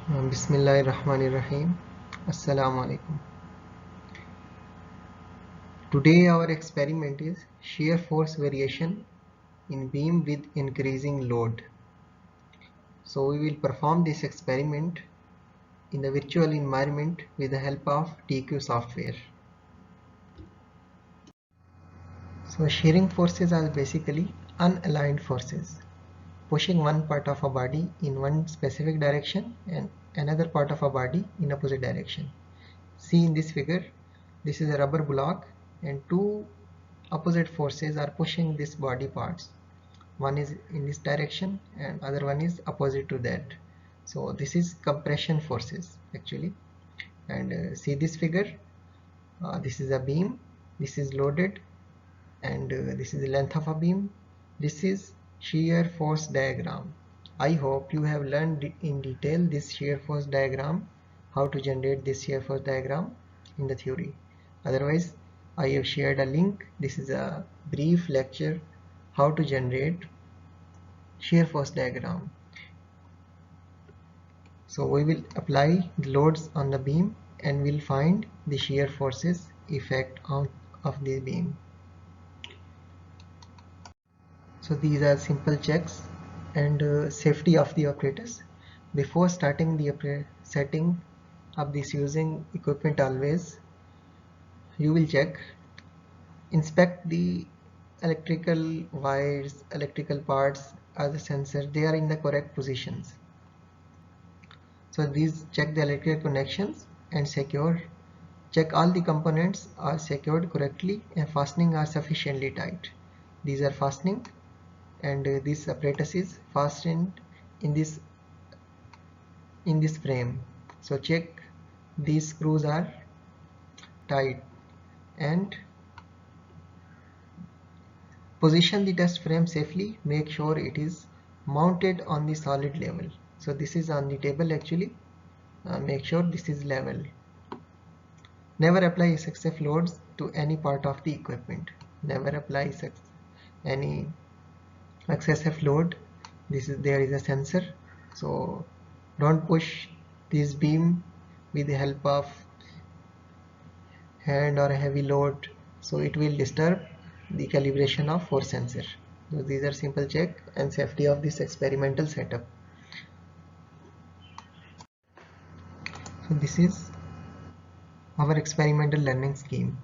Bismillahirrahmanirrahim. Assalamu alaikum. Today our experiment is shear force variation in beam with increasing load. So we will perform this experiment in the virtual environment with the help of TQ software. So shearing forces are basically unaligned forces, pushing one part of a body in one specific direction and another part of a body in opposite direction. See in this figure, this is a rubber block and two opposite forces are pushing this body parts. One is in this direction and other one is opposite to that. So this is compression forces actually. And see this figure, this is a beam, this is loaded, and this is the length of a beam. This is shear force diagram. I hope you have learned in detail this shear force diagram, how to generate this shear force diagram in the theory. Otherwise, I have shared a link. This is a brief lecture how to generate shear force diagram. So we will apply the loads on the beam and we'll find the shear forces effect of the beam. So these are simple checks and safety of the operators. Before starting the setting up this using equipment, always you will check, inspect the electrical wires, electrical parts or the sensor, they are in the correct positions. So these check the electrical connections and check all the components are secured correctly and fastening are sufficiently tight. These are fastening and this apparatus is fastened in this frame. So check these screws are tight and position the test frame safely. Make sure it is mounted on the solid level. So this is on the table actually. Make sure this is level. Never apply excessive loads to any part of the equipment. Never apply any excessive load. There is a sensor, so don't push this beam with the help of hand or a heavy load, so it will disturb the calibration of force sensor. So these are simple check and safety of this experimental setup. So this is our experimental learning scheme,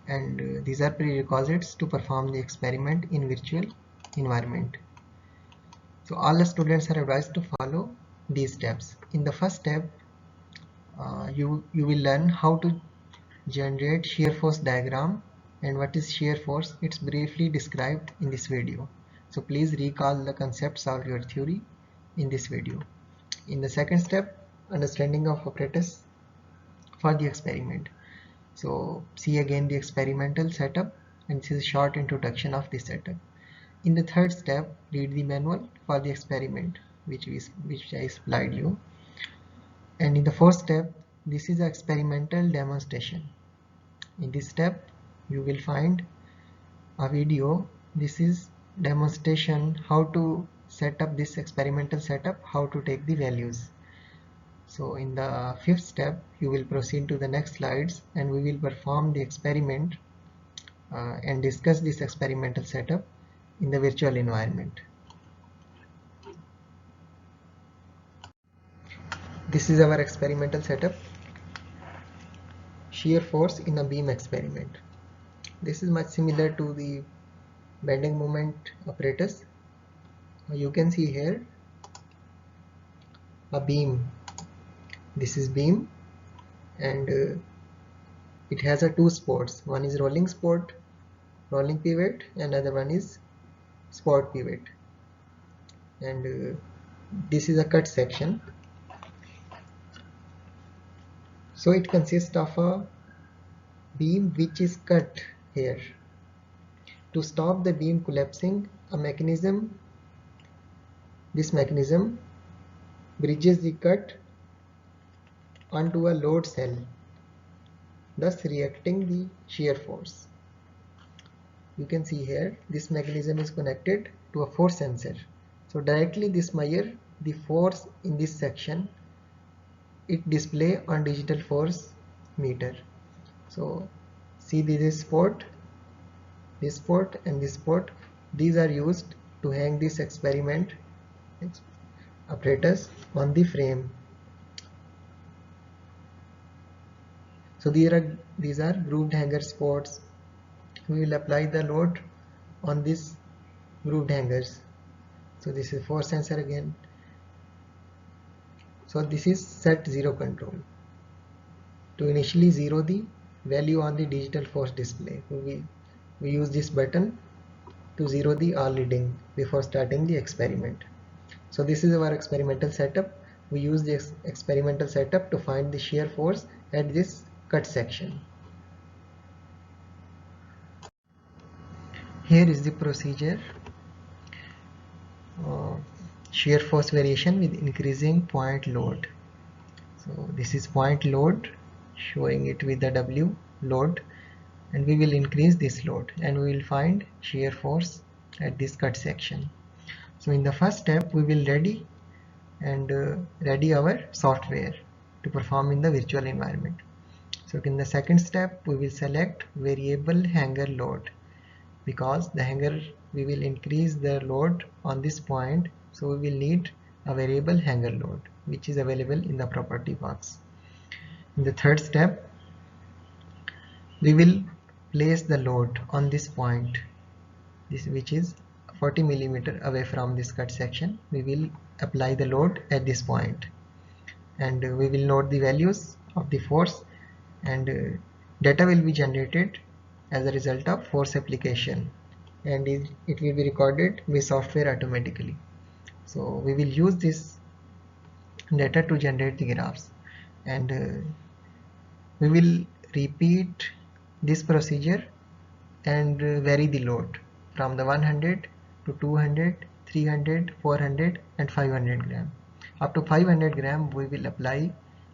and these are prerequisites to perform the experiment in virtual environment. So all the students are advised to follow these steps. In the first step, you will learn how to generate shear force diagram, and what is shear force, it's briefly described in this video. So please recall the concepts of your theory in this video. In the second step, understanding of apparatus for the experiment. So see again the experimental setup, and this is a short introduction of this setup. In the third step, read the manual for the experiment which I supplied you. And in the fourth step, this is an experimental demonstration. In this step, you will find a video. This is demonstration how to set up this experimental setup, how to take the values. So in the fifth step, you will proceed to the next slides and we will perform the experiment and discuss this experimental setup in the virtual environment. This is our experimental setup. Shear force in a beam experiment. This is much similar to the bending moment apparatus. You can see here a beam. This is beam, and it has two supports. One is rolling support, rolling pivot, and another one is support pivot. And this is a cut section. So it consists of a beam which is cut here. To stop the beam collapsing, this mechanism bridges the cut onto a load cell, thus reacting the shear force. You can see here this mechanism is connected to a force sensor. So directly this measures the force in this section it display on digital force meter. So see this port, and this port, these are used to hang this experiment apparatus on the frame. So these are grooved hanger spots. We will apply the load on these grooved hangers. So this is force sensor again. So this is set zero control. To initially zero the value on the digital force display, we use this button to zero the all reading before starting the experiment. So this is our experimental setup. We use this experimental setup to find the shear force at this cut section. Here is the procedure. Shear force variation with increasing point load. So this is point load, showing it with the W load, and we will increase this load and we will find shear force at this cut section. So in the first step we will ready our software to perform in the virtual environment. So in the second step we will select variable hanger load, because the hanger, we will increase the load on this point, so we will need a variable hanger load which is available in the property box. In the third step we will place the load on this point, which is 40 millimeter away from this cut section. We will apply the load at this point, and we will note the values of the force, and data will be generated as a result of force application, and it will be recorded by software automatically. So we will use this data to generate the graphs, and we will repeat this procedure and vary the load from the 100 to 200, 300, 400 and 500 gram. Up to 500 gram we will apply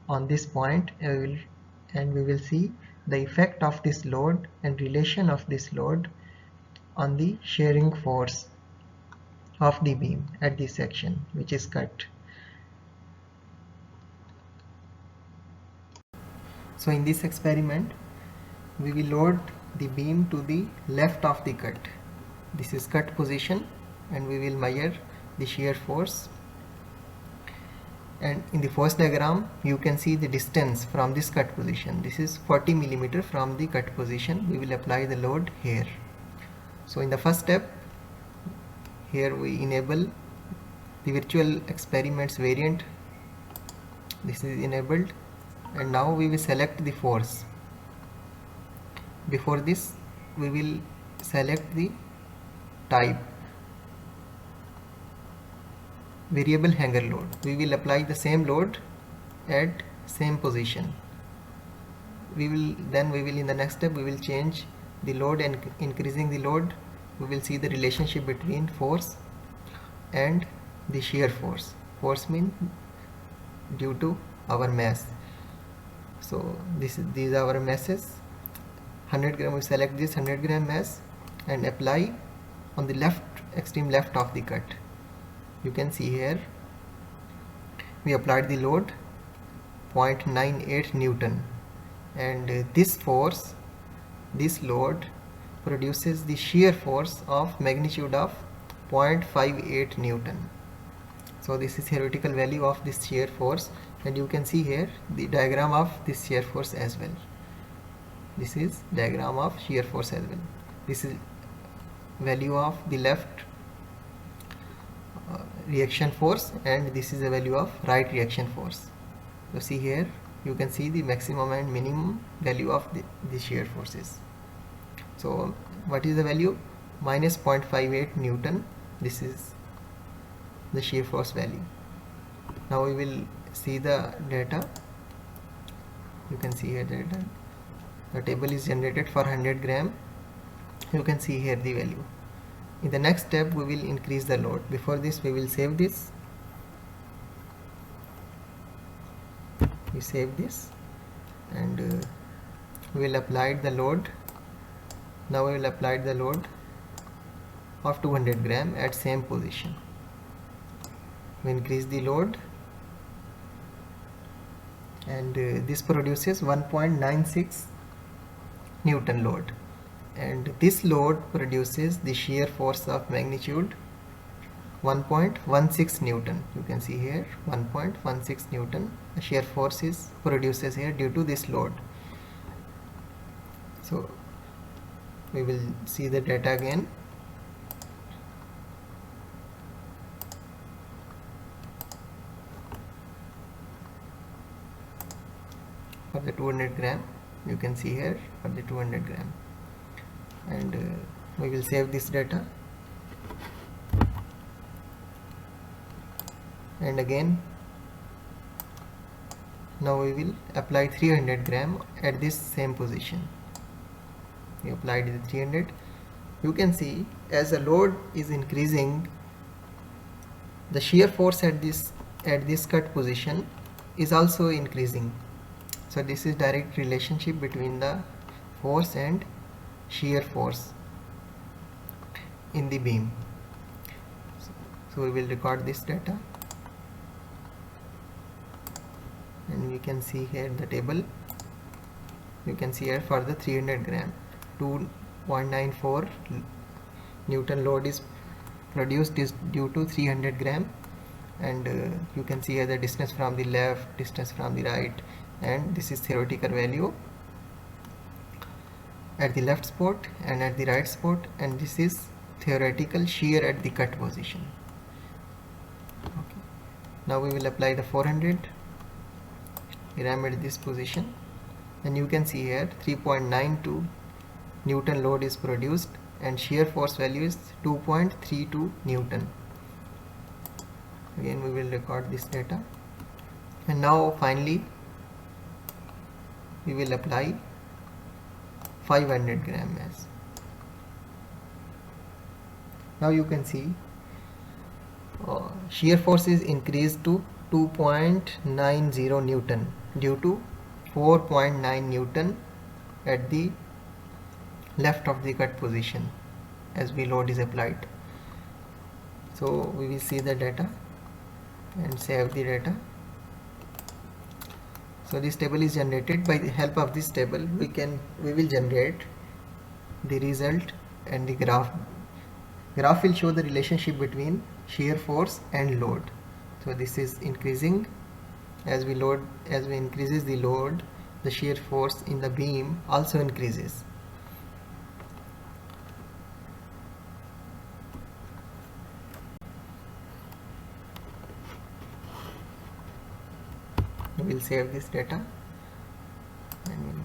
on this point, and we will see the effect of this load and relation of this load on the shearing force of the beam at this section which is cut. So in this experiment we will load the beam to the left of the cut. This is cut position, and we will measure the shear force. And in the force diagram you can see the distance from this cut position. This is 40 millimeter from the cut position. We will apply the load here. So in the first step, here we enable the virtual experiments variant. This is enabled, and now we will select the force. Before this we will select the type, variable hanger load. We will apply the same load at same position. We will in the next step we will change the load, and increasing the load we will see the relationship between force and the shear force. Force means due to our mass. So these are our masses. 100 gram, we select this 100 gram mass and apply on the left, extreme left of the cut. You can see here we applied the load 0.98 Newton, and this load produces the shear force of magnitude of 0.58 Newton. So this is theoretical value of this shear force, and you can see here the diagram of this shear force as well. This is diagram of shear force as well. This is value of the left reaction force, and this is the value of right reaction force. So see here you can see the maximum and minimum value of the shear forces. So what is the value? Minus 0.58 Newton. This is the shear force value. Now we will see the data. You can see here data. The table is generated for 100 gram. You can see here the value. In the next step we will increase the load. Before this we will save this. We save this, and we will apply the load. Now we will apply the load of 200 gram at same position. We increase the load, and this produces 1.96 Newton load, and this load produces the shear force of magnitude 1.16 Newton. You can see here 1.16 Newton the shear force is produces here due to this load. So we will see the data again. For the 200 gram, you can see here for the 200 gram, and we will save this data, and again now we will apply 300 gram at this same position. We applied the 300. You can see as the load is increasing, the shear force at this cut position is also increasing. So this is direct relationship between the force and shear force in the beam. So we will record this data, and we can see here the table. You can see here for the 300 gram 2.94 Newton load is produced due to 300 gram, and you can see here the distance from the left, distance from the right, and this is theoretical value at the left spot and at the right spot, and this is theoretical shear at the cut position. Okay. Now we will apply the 400 gram at this position, and you can see here 3.92 Newton load is produced and shear force value is 2.32 Newton. Again we will record this data, and now finally we will apply 500 gram mass. Now you can see shear force is increased to 2.90 Newton due to 4.9 Newton at the left of the cut position as the load is applied. So we will see the data and save the data. So this table is generated. By the help of this table we will generate the result, and the graph will show the relationship between shear force and load. So this is increasing as we increases the load, the shear force in the beam also increases. We will save this data and